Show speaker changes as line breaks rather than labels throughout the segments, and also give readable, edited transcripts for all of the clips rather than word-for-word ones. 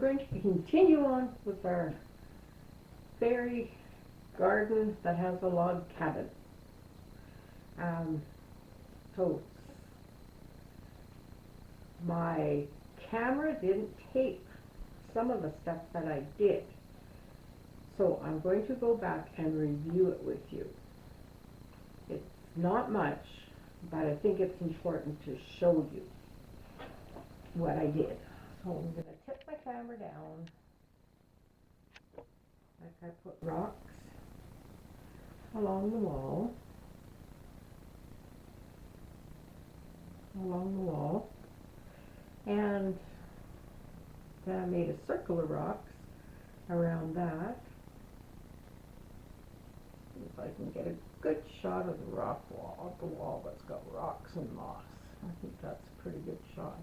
going to continue on with our fairy garden that has a log cabin. So my camera didn't tape some of the stuff that I did. So I'm going to go back and review it with you. It's not much, but I think it's important to show you what I did. So I'm going to tip my camera down. Like I put rocks along the wall. And then I made a circle of rocks around that. See if I can get a good shot of the rock wall, of the wall that's got rocks and moss. I think that's a pretty good shot.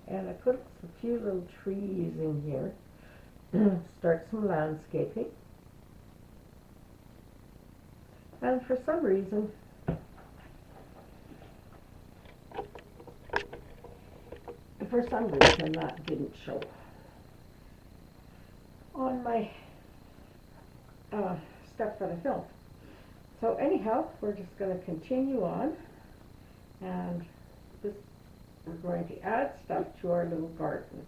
And I put a few little trees in here. Start some landscaping. And for some reason, that didn't show on my stuff that I filmed. So anyhow, we're just going to continue on, and we're going to add stuff to our little garden.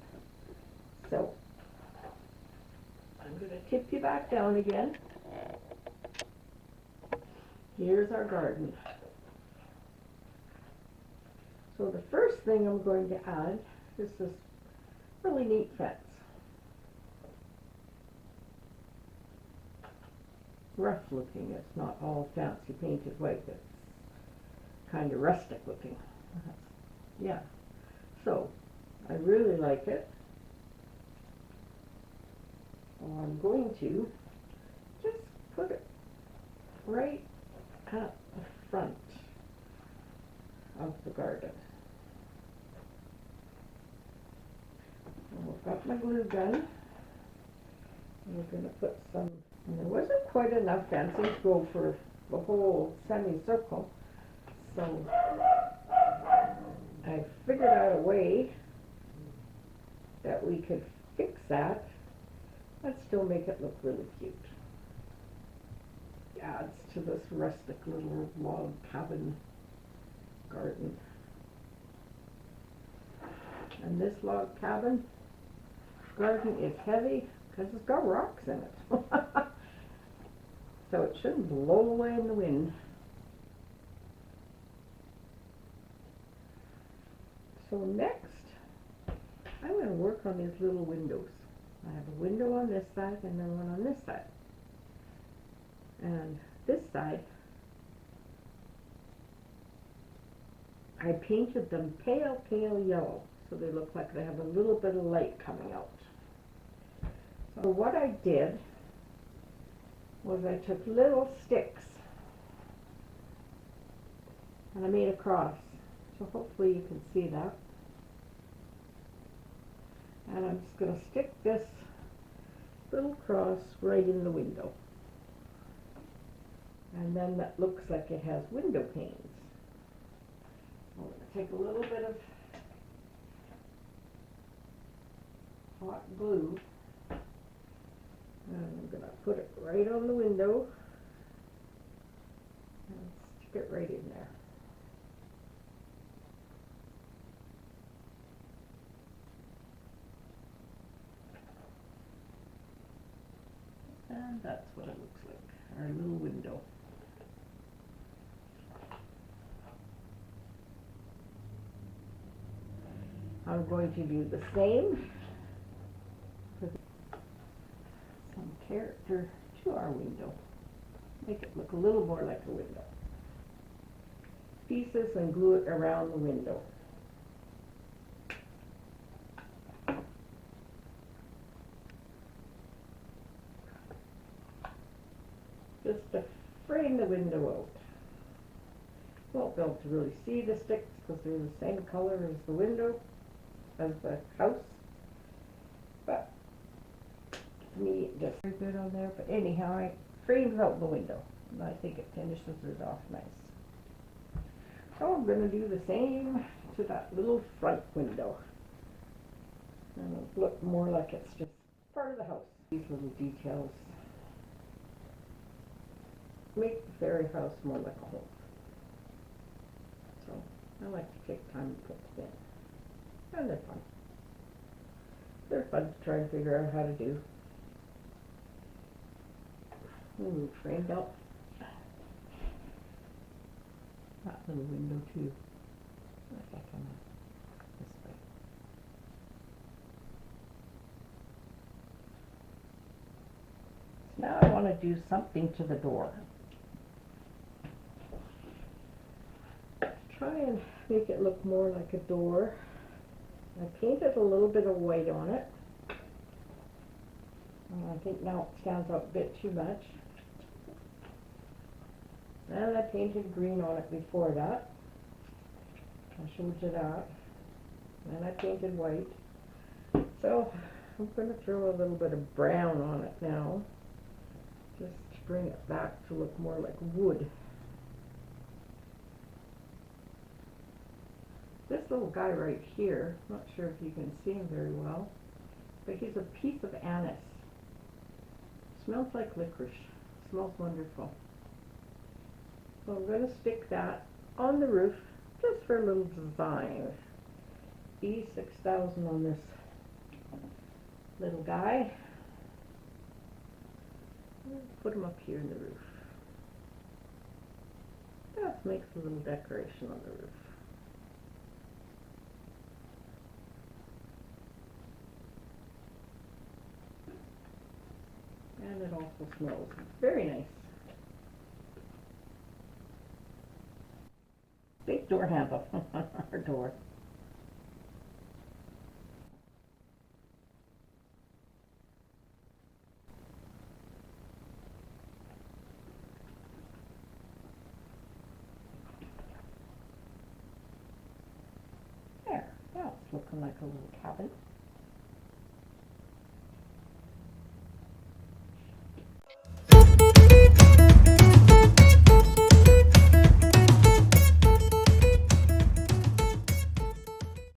So I'm going to tip you back down again. Here's our garden. So the first thing I'm going to add is this really neat fence. Rough looking, it's not all fancy painted white, it's kind of rustic looking. Yeah, so I really like it. So I'm going to just put it right at the front of the garden. And I've got my glue gun. And we're going to put some, and there wasn't quite enough fencing to go for the whole semicircle, so I figured out a way that we could fix that and still make it look really cute. It adds to this rustic little log cabin garden. And this log cabin garden is heavy because it's got rocks in it. So it shouldn't blow away in the wind. So next, I'm going to work on these little windows. I have a window on this side and then one on this side. And this side, I painted them pale, pale yellow, so they look like they have a little bit of light coming out. So what I did was I took little sticks and I made a cross. So hopefully you can see that. And I'm just going to stick this little cross right in the window. And then that looks like it has window panes. I'm going to take a little bit of hot glue and I'm going to put it right on the window and stick it right in there. And that's what it looks like, our little window. I'm going to do the same with some character to our window. Make it look a little more like a window. Pieces and glue it around the window. Just to frame the window out. Won't be able to really see the sticks because they're the same color as the window, as the house. But to me, it just very good on there. But anyhow, it frames out the window, and I think it finishes it off nice. So I'm going to do the same to that little front window. And it'll look more like it's just part of the house. These little details make the fairy house more like a home. So I like to take time to put them in. And they're fun. They're fun to try to figure out how to do. Ooh, framed up that little window too. Like I come out this way. So now I want to do something to the door. Try and make it look more like a door. I painted a little bit of white on it. I think now it stands out a bit too much. And I painted green on it before that. I showed you that. And I painted white. So I'm going to throw a little bit of brown on it now, just to bring it back to look more like wood. This little guy right here, not sure if you can see him very well, but he's a piece of anise. Smells like licorice. Smells wonderful. So I'm going to stick that on the roof just for a little design. E6000 on this little guy. Put him up here in the roof. That makes a little decoration on the roof. And it also smells very nice. Big door handle on our door. There, now it's looking like a little cabin.